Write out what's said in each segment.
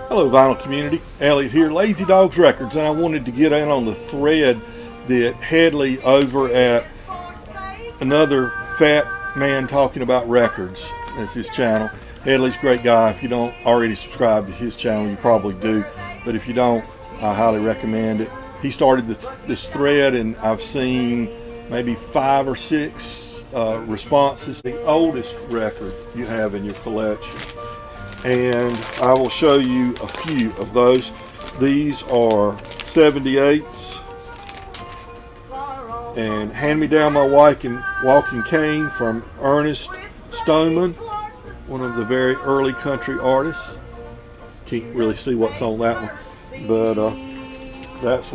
Hello, vinyl community. Elliot here, Lazy Dogs Records, and I wanted to get in on the thread that Hedley over at Another Fat Man Talking About Records. That's his channel. Hedley's a great guy. If you don't already subscribe to his channel, you probably do. But if you don't, I highly recommend it. He started this thread, and I've seen maybe 5 or 6 responses. The oldest record you have in your collection. And I will show you a few of those. These are 78s. And Hand Me Down My Walking Cane from Ernest Stoneman, one of the very early country artists. Can't really see what's on that one, but that's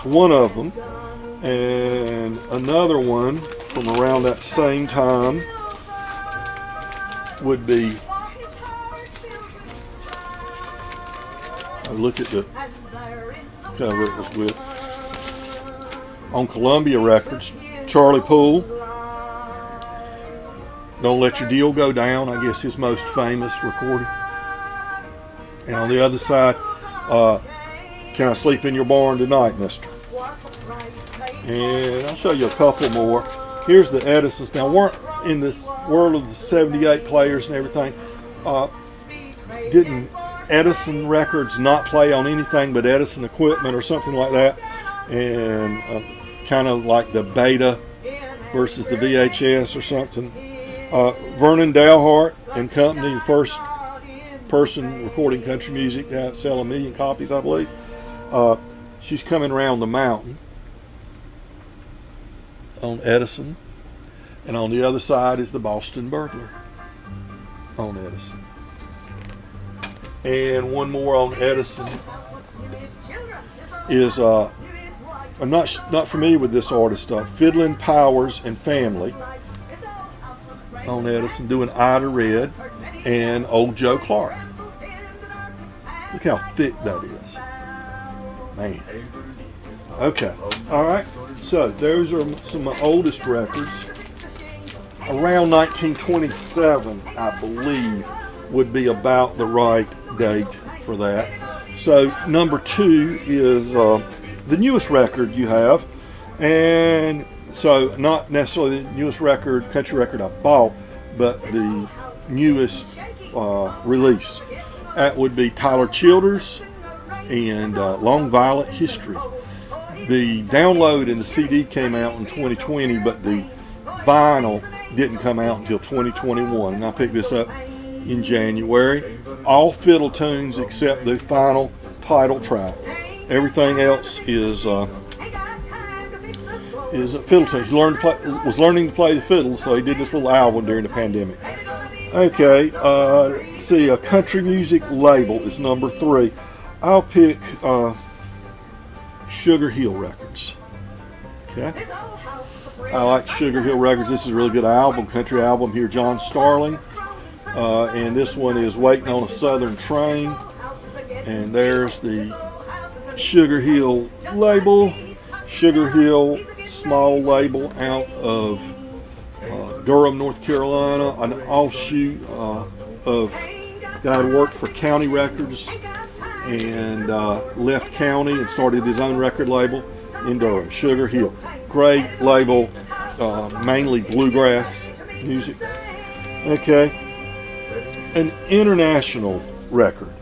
one of them. And another one from around that same time would be, I look at the cover it was with, on Columbia Records, Charlie Poole, Don't Let Your Deal Go Down, I guess his most famous recording. And on the other side, Can I Sleep in Your Barn Tonight, Mister? And I'll show you a couple more. Here's the Edisons. Now, weren't in this world of the 78 players and everything, didn't Edison Records not play on anything but Edison equipment or something like that? And kind of like the Beta versus the VHS or something. Vernon Dalhart and Company, the first person recording country music to sell 1 million copies, I believe. She's Coming Around the Mountain on Edison. And on the other side is the Boston Burglar on Edison. And one more on Edison is, I'm not familiar with this artist, Fiddlin' Powers and Family on Edison, doing Ida Red and Old Joe Clark. Look how thick that is. Man. Okay. All right. So those are some of my oldest records. Around 1927, I believe, would be about the right date for that. So number 2 is the newest record you have, and so not necessarily the newest record, country record I bought, but the newest release. That would be Tyler Childers and Long Violent History. The download and the CD came out in 2020, but the vinyl didn't come out until 2021, and I picked this up in January. All fiddle tunes except the final title track. Everything else is a fiddle tune. He was learning to play the fiddle, so he did this little album during the pandemic. Okay, let's see. A country music label is number 3. I'll pick Sugar Hill Records. Okay. I like Sugar Hill Records. This is a really good album, country album here. John Starling. And this one is Waiting on a Southern Train. And there's the Sugar Hill label. Sugar Hill, small label out of Durham, North Carolina, an offshoot of guy who worked for County Records and left County and started his own record label in Durham. Sugar Hill. Great label, mainly bluegrass music. Okay. An international record.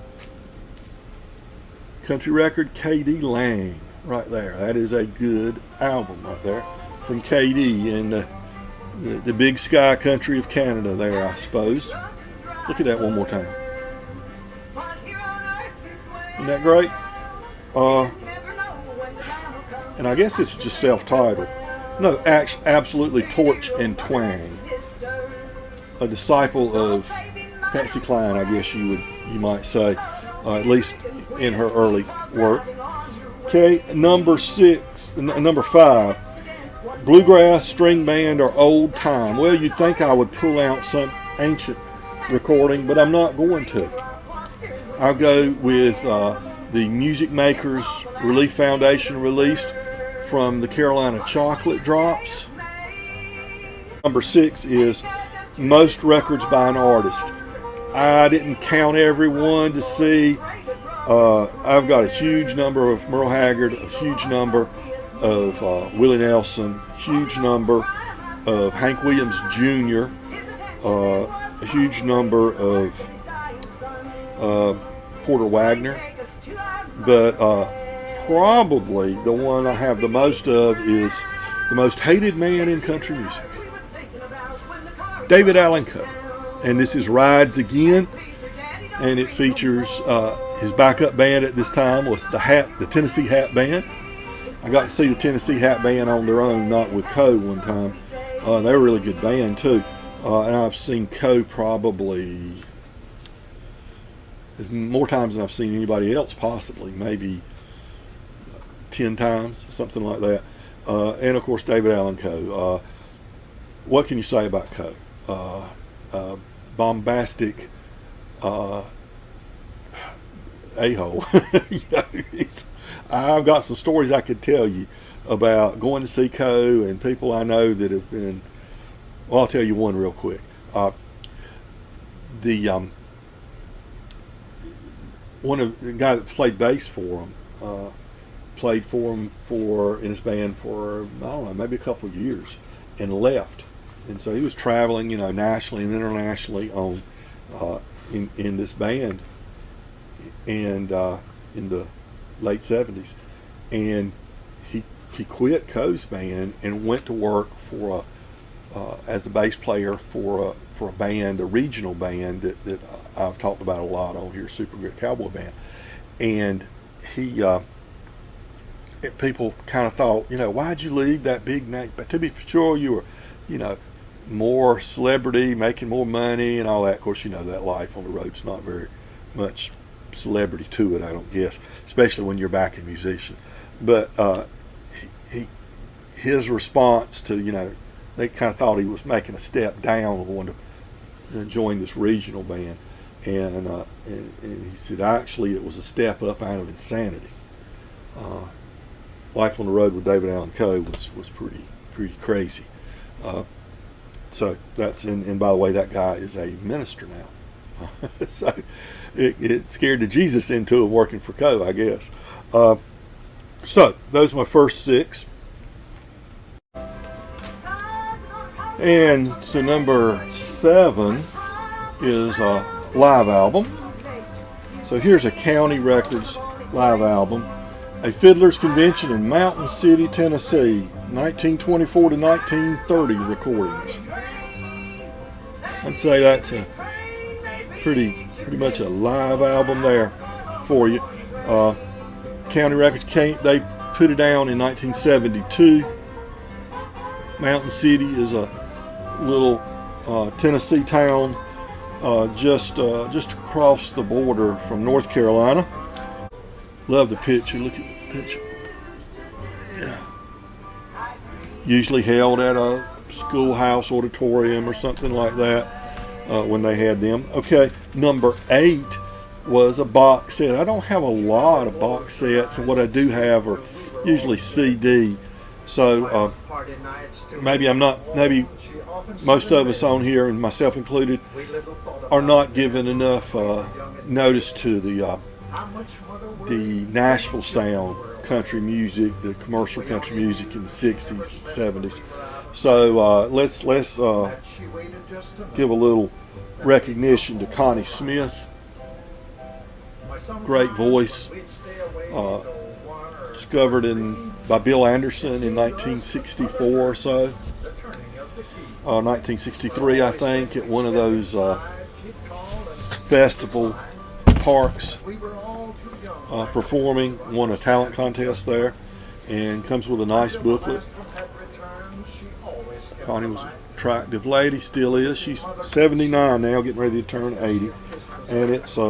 Country record, K.D. Lang, right there. That is a good album right there from K.D. and the big sky country of Canada there, I suppose. Look at that one more time. Isn't that great? And I guess this is just self-titled. No, absolutely Torch and Twang. A disciple of Patsy Cline, I guess you might say, at least in her early work. Okay, number 5, bluegrass, string band, or old time. Well, you'd think I would pull out some ancient recording, but I'm not going to. I'll go with the Music Makers Relief Foundation released from the Carolina Chocolate Drops. Number 6 is Most Records by an Artist. I didn't count everyone to see. I've got a huge number of Merle Haggard, a huge number of Willie Nelson, huge number of Hank Williams Jr., a huge number of Porter Wagner, but probably the one I have the most of is the most hated man in country music, David Allen Coe. And this is Rides Again, and it features his backup band at this time was the Tennessee Hat Band. I got to see the Tennessee Hat Band on their own, not with Coe one time. They were a really good band too. And I've seen Coe probably more times than I've seen anybody else, possibly, maybe 10 times, something like that. And of course, David Allen Coe. What can you say about Coe? Bombastic a-hole. You know, I've got some stories I could tell you about going to see Coe and people I know that have been. Well, I'll tell you one real quick. One of the guy that played bass for him played for him in his band for, I don't know, maybe a couple of years, and left. And so he was traveling, you know, nationally and internationally on in this band, and in the late 70s, and he quit Coe's band and went to work for as a bass player for a band, a regional band that I've talked about a lot on here, Super Grit Cowboy Band. And he people kind of thought, you know, why'd you leave that big name? But to be sure, you were, you know, more celebrity, making more money and all that. Of course, you know, that life on the road's not very much celebrity to it, I don't guess, especially when you're backing musician. But his response to, you know, they kind of thought he was making a step down, going to join this regional band, and he said actually it was a step up out of insanity. Life on the road with David Allen Coe was pretty crazy. So that's and by the way, that guy is a minister now. So it scared the Jesus into him working for Coe, I guess. So those are my first 6. And so number 7 is a live album. So here's a County Records live album. A Fiddler's Convention in Mountain City, Tennessee, 1924 to 1930 recordings. I'd say that's a pretty much a live album there for you. County Records they put it down in 1972. Mountain City is a little Tennessee town just across the border from North Carolina. Love the picture. Look at the picture. Yeah. Usually held at a schoolhouse auditorium or something like that when they had them. Okay, number 8 was a box set. I don't have a lot of box sets, and what I do have are usually CD. So maybe most of us on here, and myself included, are not given enough notice to the Nashville sound country music, the commercial country music in the 60s and 70s. So let's give a little recognition to Connie Smith. Great voice. Discovered by Bill Anderson in 1964 or so. 1963, I think, at one of those festival parks, performing, won a talent contest there, and comes with a nice booklet. Connie was an attractive lady, still is. She's 79 now, getting ready to turn 80, and it's a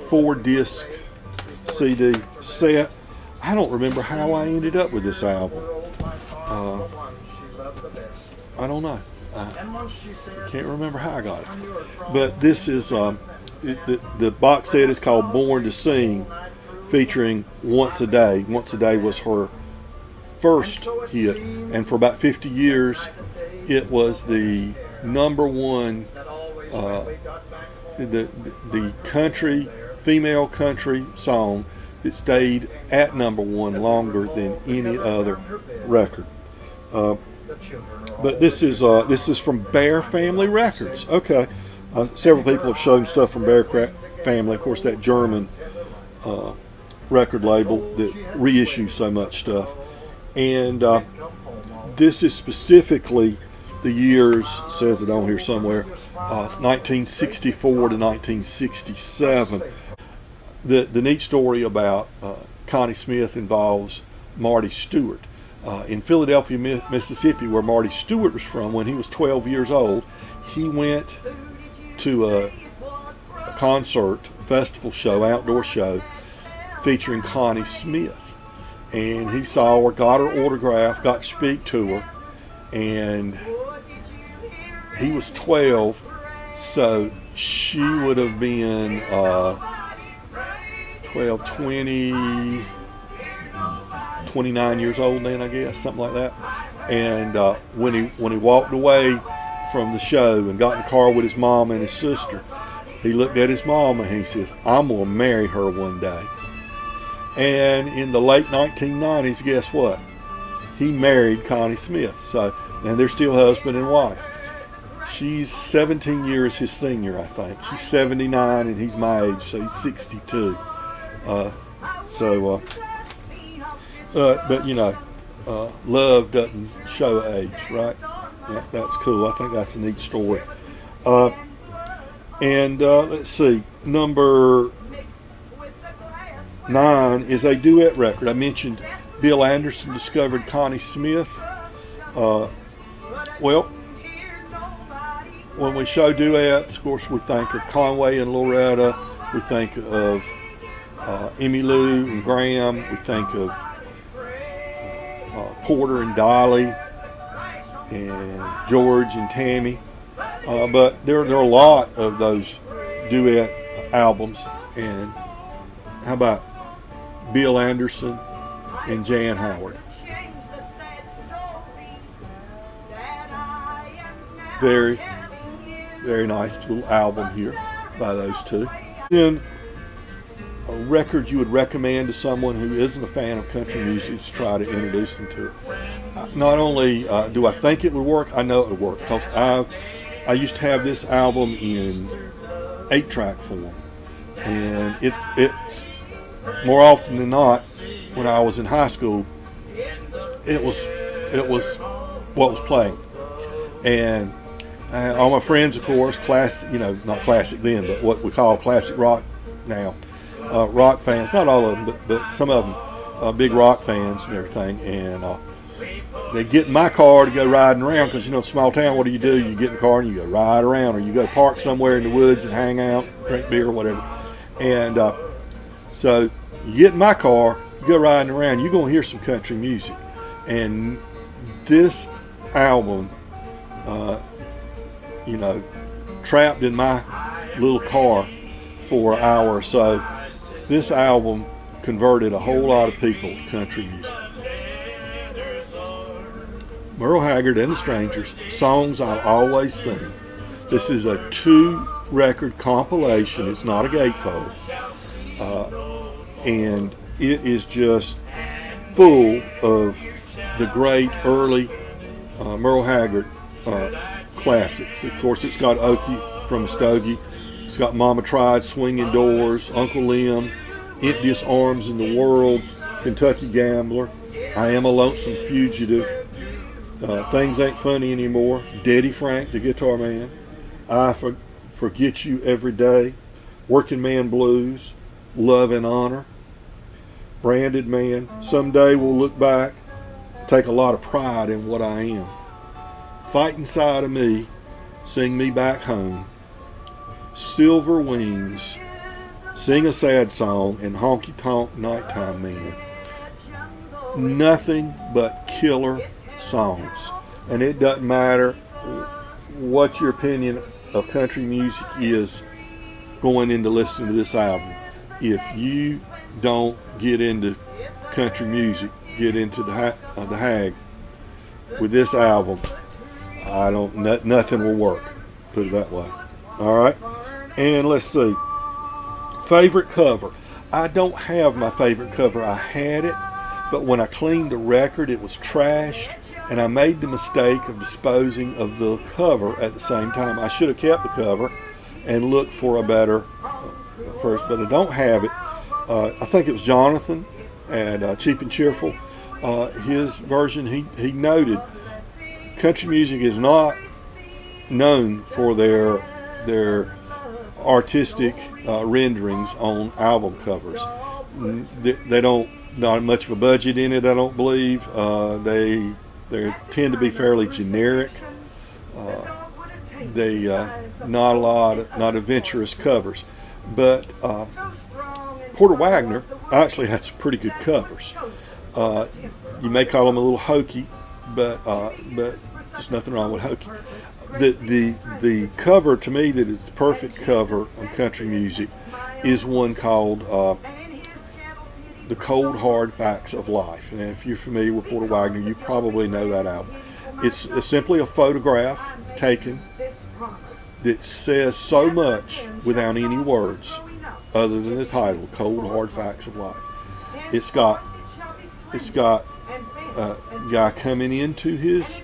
4-disc CD set. I don't remember how I ended up with this album. I don't know. Can't remember how I got it. But this is the box set is called Born to Sing, featuring Once a Day. Once a Day was her first hit, and for about 50 years it was the number one uh, the country, female country song that stayed at number one longer than any other record. But this is from Bear Family Records. Okay, several people have shown stuff from Bear Family. Of course, that German record label that reissues so much stuff. And this is specifically the years, says it on here somewhere, 1964 to 1967. The neat story about Connie Smith involves Marty Stewart. In Philadelphia, Mississippi, where Marty Stewart was from, when he was 12 years old, he went to a concert, festival show, outdoor show, featuring Connie Smith. And he saw her, got her autograph, got to speak to her, and he was 12, so she would have been 12, 20, 29 years old then, I guess, something like that. And when he walked away from the show and got in the car with his mom and his sister, he looked at his mom and he says, "I'm going to marry her one day." And in the late 1990s, guess what? He married Connie Smith. So, and they're still husband and wife. She's 17 years his senior, I think. She's 79 and he's my age, so he's 62. But you know, love doesn't show age, right? Yeah, that's cool. I think that's a neat story. Let's see, number 9 is a duet record. I mentioned Bill Anderson discovered Connie Smith. Well, when we show duets, of course, we think of Conway and Loretta. We think of Emmylou and Graham. We think of Porter and Dolly and George and Tammy. But there are a lot of those duet albums. And how about Bill Anderson and Jan Howard? Very, very nice little album here by those two. And a record you would recommend to someone who isn't a fan of country music to try to introduce them to it. Not only do I think it would work, I know it would work, because I used to have this album in 8-track form, and it's more often than not, when I was in high school, it was what was playing. And all my friends, of course, not classic then, but what we call classic rock now, rock fans, not all of them, but some of them, big rock fans and everything. And they get in my car to go riding around, because, small town, what do? You get in the car and you go ride around, or you go park somewhere in the woods and hang out, drink beer or whatever. And so you get in my car, you go riding around, you're going to hear some country music. And this album, trapped in my little car for an hour or so, this album converted a whole lot of people to country music. Merle Haggard and the Strangers, Songs I'll Always Sing. This is a 2-record compilation. It's not a gatefold. And it is just full of the great early Merle Haggard classics. Of course, it's got Okie from Muskogee. It's got Mama Tried, Swinging Doors, Uncle Lem, Emptiest Arms in the World, Kentucky Gambler, I Am a Lonesome Fugitive, Things Ain't Funny Anymore, Daddy Frank, the guitar man, I Forget You Every Day, Working Man Blues, Love and Honor, Branded Man, Someday We'll Look Back, Take a Lot of Pride in What I Am, Fight Inside of Me, Sing Me Back Home, Silver Wings, Sing a Sad Song, and Honky Tonk Nighttime Man. Nothing but killer songs. And it doesn't matter what your opinion of country music is going into listening to this album. If you don't get into country music, get into the Hag with this album, nothing will work. Put it that way. All right, and let's see. Favorite cover. I don't have my favorite cover. I had it, but when I cleaned the record, it was trashed, and I made the mistake of disposing of the cover at the same time. I should have kept the cover and looked for a better first, but I don't have it. I think it was Jonathan at Cheap and Cheerful. His version, he noted, country music is not known for their artistic renderings on album covers. They don't, not much of a budget in it, I don't believe. They tend to be fairly generic. They not a lot, not adventurous covers. But Porter Wagoner actually had some pretty good covers. You may call them a little hokey, but there's nothing wrong with hokey. The cover to me that is the perfect cover on country music is one called The Cold Hard Facts of Life. And if you're familiar with Porter Wagoner, you probably know that album. It's simply a photograph taken that says so much without any words other than the title, Cold Hard Facts of Life. It's got a guy coming into his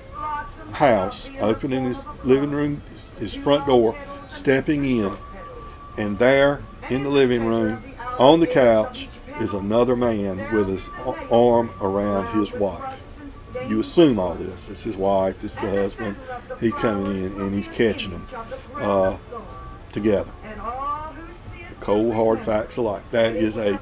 house, opening his living room, his front door, stepping in, and there in the living room on the couch is another man with his arm around his wife. You assume all this. It's his wife, it's the husband. He's coming in and he's catching them together. The Cold Hard Facts of Life. That is a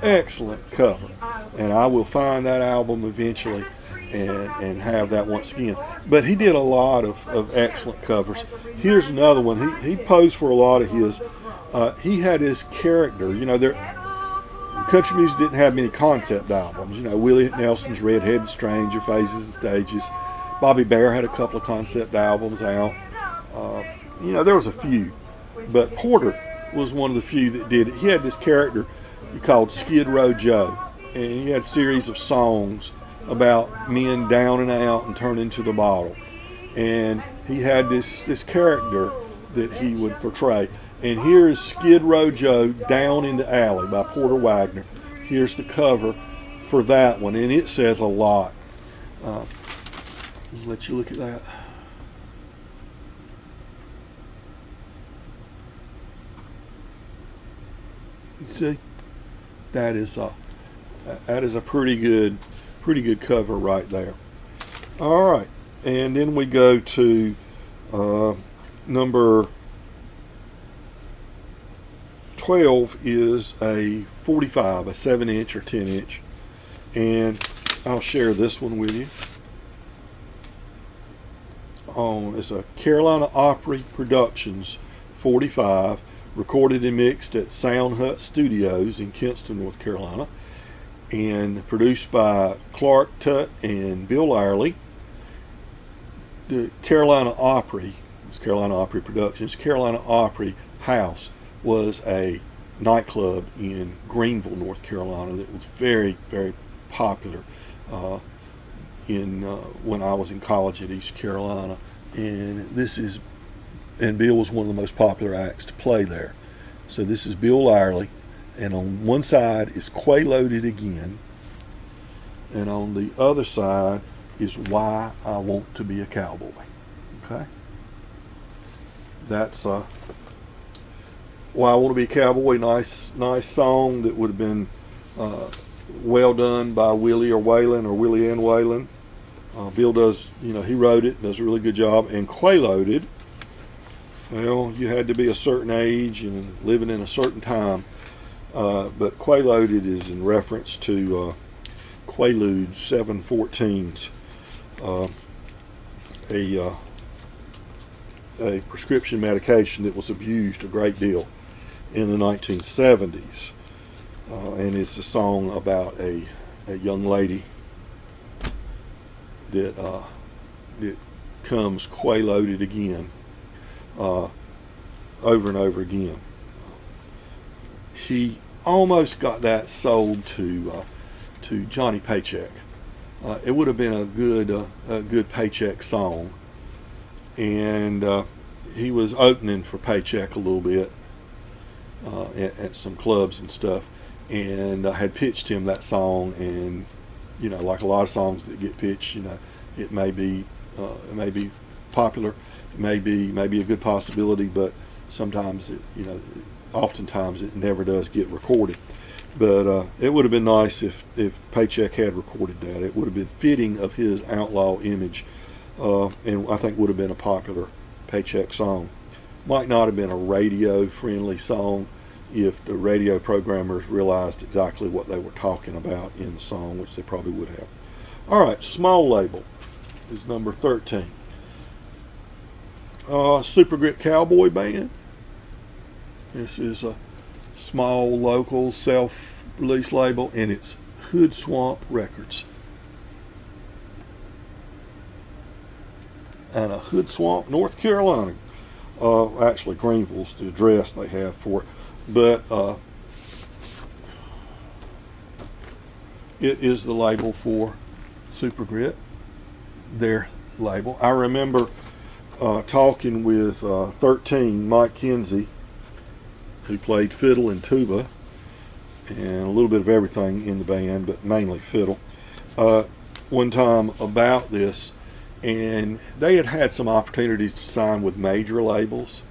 excellent cover, and I will find that album eventually and have that once again. But he did a lot of excellent covers. Here's another one. He posed for a lot of his. He had his character. You know, country music didn't have many concept albums. You know, Willie Nelson's Red-Headed Stranger, Phases and Stages. Bobby Bear had a couple of concept albums out. You know, there was a few, but Porter was one of the few that did it. He had this character he called Skid Row Joe, and he had a series of songs about men down and out and turning to the bottle. And he had this character that he would portray. And here is Skid Row Joe, Down in the Alley by Porter Wagoner. Here's the cover for that one, and it says a lot. Just let you look at that. You see, that is a pretty good cover right there. All right, and then we go to number 12 is a 45, a 7-inch or 10-inch, and I'll share this one with you. It's a Carolina Opry Productions 45, recorded and mixed at Sound Hut Studios in Kinston, North Carolina, and produced by Clark Tutt and Bill Lyerly. The Carolina Opry, it's Carolina Opry Productions, Carolina Opry House was a nightclub in Greenville, North Carolina that was very, very popular when I was in college at East Carolina. And Bill was one of the most popular acts to play there. So this is Bill Lyerly, and on one side is Quay Loaded Again, and on the other side is Why I Want to Be a Cowboy. Okay? That's Why I Want to Be a Cowboy, nice song that would have been well done by Willie or Waylon or Willie and Waylon. Bill does, he wrote it, does a really good job. And Quay Loaded, well, you had to be a certain age and living in a certain time. But Quay Loaded is in reference to Quaaludes 714s, a prescription medication that was abused a great deal in the 1970s. And it's a song about a young lady that comes Quay Loaded again, over and over again. He almost got that sold to Johnny Paycheck. It would have been a good Paycheck song, and he was opening for Paycheck a little bit at some clubs and stuff, and I had pitched him that song. And like a lot of songs that get pitched, it may be popular, it may be a good possibility, but sometimes oftentimes it never does get recorded. But it would have been nice if Paycheck had recorded that. It would have been fitting of his outlaw image, and I think would have been a popular Paycheck song. Might not have been a radio-friendly song if the radio programmers realized exactly what they were talking about in the song, which they probably would have. All right, small label is number 13. Super Grit Cowboy Band. This is a small local self-release label, and it's Hood Swamp Records. And Hood Swamp, North Carolina. Actually, Greenville's the address they have for it. But it is the label for Super Grit, their label. I remember talking with 13, Mike Kinsey, who played fiddle and tuba and a little bit of everything in the band, but mainly fiddle, one time about this. And they had some opportunities to sign with major labels.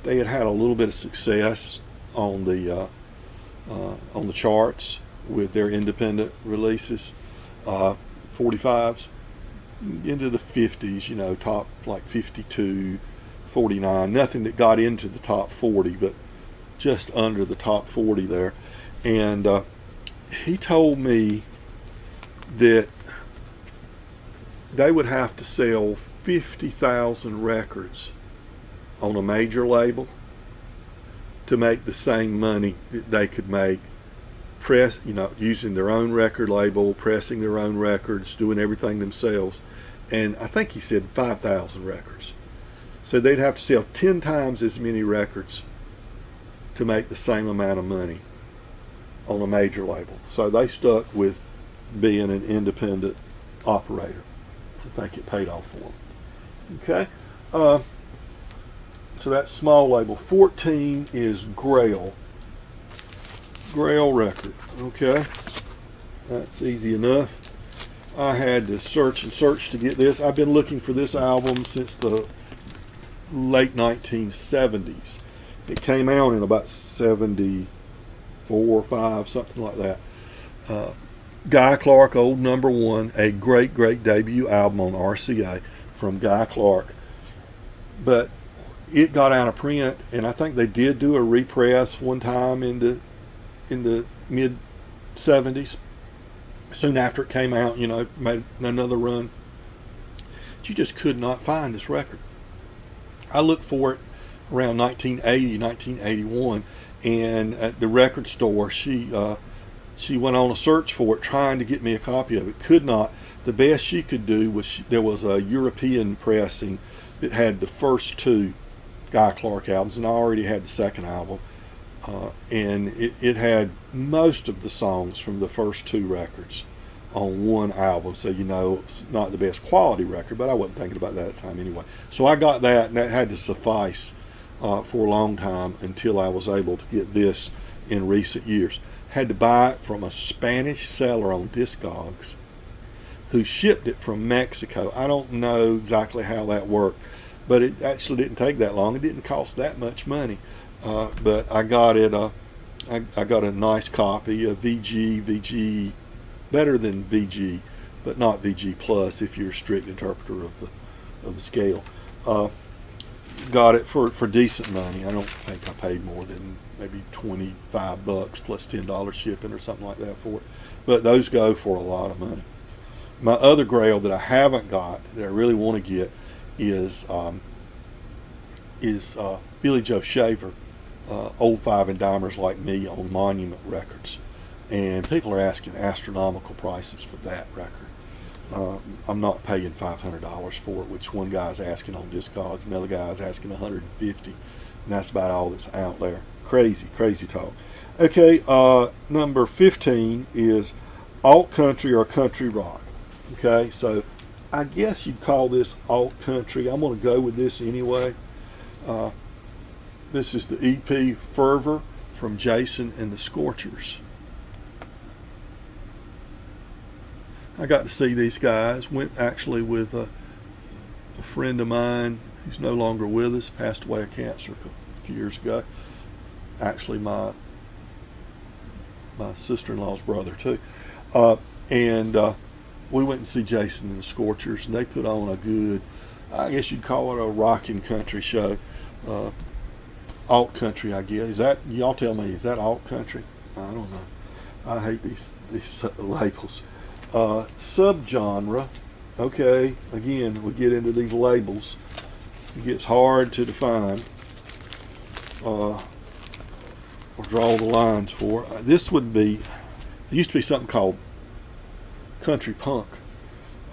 They had a little bit of success on the charts with their independent releases, 45s into the 50s, top like 52, 49. Nothing that got into the top 40, but just under the top 40 there. And he told me that they would have to sell 50,000 records on a major label to make the same money that they could make using their own record label, pressing their own records, doing everything themselves. And I think he said 5,000 records. So they'd have to sell 10 times as many records to make the same amount of money on a major label. So they stuck with being an independent operator. I think it paid off for them. Okay. So that's small label. 14 is Grail. Grail record. Okay. That's easy enough. I had to search to get this. I've been looking for this album since the late 1970s. It came out in about 74 or 5, something like that. Guy Clark, Old Number One, a great debut album on RCA from Guy Clark. But it got out of print, and I think they did do a repress one time in the mid 70s. Soon after it came out, made another run. But you just could not find this record. I looked for it around 1980, 1981, and at the record store, she went on a search for it, trying to get me a copy of it. Could not. The best she could do was there was a European pressing that had the first 2 Guy Clark albums, and I already had the second album, and it had most of the songs from the first 2 records on one album. So it's not the best quality record, but I wasn't thinking about that at the time anyway. So I got that, and that had to suffice for a long time until I was able to get this in recent years. Had to buy it from a Spanish seller on Discogs who shipped it from Mexico. I don't know exactly how that worked, but it actually didn't take that long. It didn't cost that much money, but I got it. I got a nice copy of VG, better than VG, but not VG plus if you're a strict interpreter of the scale. Got it for decent money. I don't think I paid more than maybe $25 plus $10 shipping or something like that for it. But those go for a lot of money. My other Grail that I haven't got, that I really want to get, is Billy Joe Shaver, Old Five and Dimers Like Me on Monument Records. And people are asking astronomical prices for that record. I'm not paying $500 for it, which one guy's asking on Discogs, another guy's asking $150, and that's about all that's out there. Crazy talk. Okay, number 15 is alt country or country rock. Okay, so I guess you'd call this alt country. I'm going to go with this anyway. This is the EP Fervor from Jason and the Scorchers. I got to see these guys. Went actually with a friend of mine who's no longer with us, passed away of cancer a few years ago. Actually, my sister-in-law's brother too. And we went and see Jason and the Scorchers, and they put on a good, I guess you'd call it a rockin' country show. Alt country, I guess. Is that, y'all tell me, is that alt country? I don't know. I hate these labels. Subgenre. Okay, again, we get into these labels. It gets hard to define or draw the lines for. This would be, there used to be something called country punk,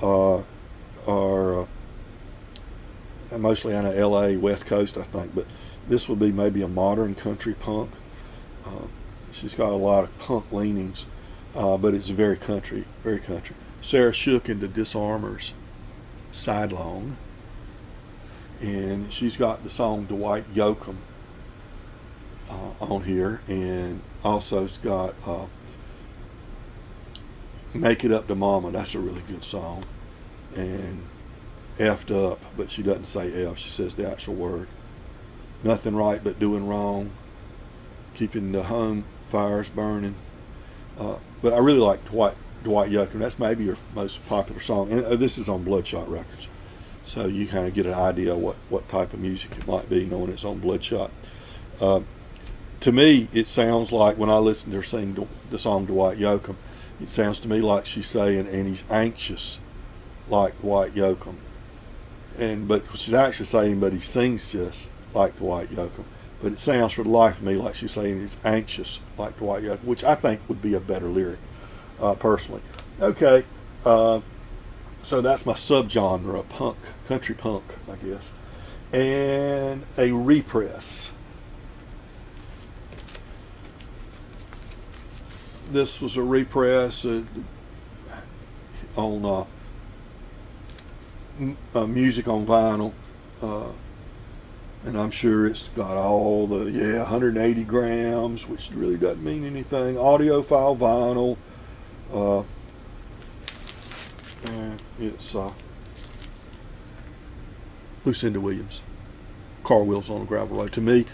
or mostly out of LA, West Coast, I think, but this would be maybe a modern country punk. She's got a lot of punk leanings, but it's very country, very country. Sarah Shook into Disarmor's Sidelong, and she's got the song Dwight Yoakam on here, and also it's got Make It Up to Mama. That's a really good song. And F'd Up, but she doesn't say F, she says the actual word. Nothing Right But Doing Wrong, Keeping the Home Fires Burning. But I really like Dwight Yoakam. That's maybe your most popular song, and this is on Bloodshot Records, so you kind of get an idea of what type of music it might be knowing it's on Bloodshot. To me, it sounds like, when I listen to her sing the song Dwight Yoakam, it sounds to me like she's saying, and he's anxious like Dwight Yoakam, but she's actually saying, but he sings just like Dwight Yoakam. But it sounds for the life of me like she's saying he's anxious like Dwight Yoakam, which I think would be a better lyric, personally. Okay, so that's my subgenre, punk, country punk, I guess. And a repress. This was a repress on music on vinyl. And I'm sure it's got all the, 180 grams, which really doesn't mean anything. Audiophile vinyl. And it's Lucinda Williams. Car Wheels on a Gravel Road. To me,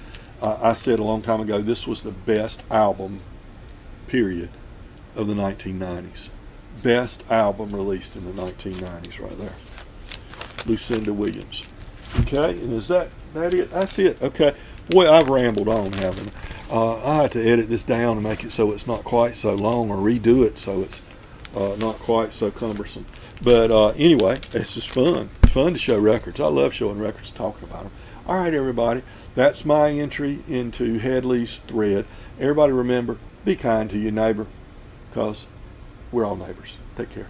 I said a long time ago, this was the best album, period, of the 1990s. Best album released in the 1990s right there. Lucinda Williams. Okay, and is that it? That's it. Okay. Boy, I've rambled on, haven't I? I had to edit this down and make it so it's not quite so long, or redo it so it's not quite so cumbersome. But anyway, it's just fun. It's fun to show records. I love showing records and talking about them. All right, everybody. That's my entry into Hedley's thread. Everybody remember, be kind to your neighbor, because we're all neighbors. Take care.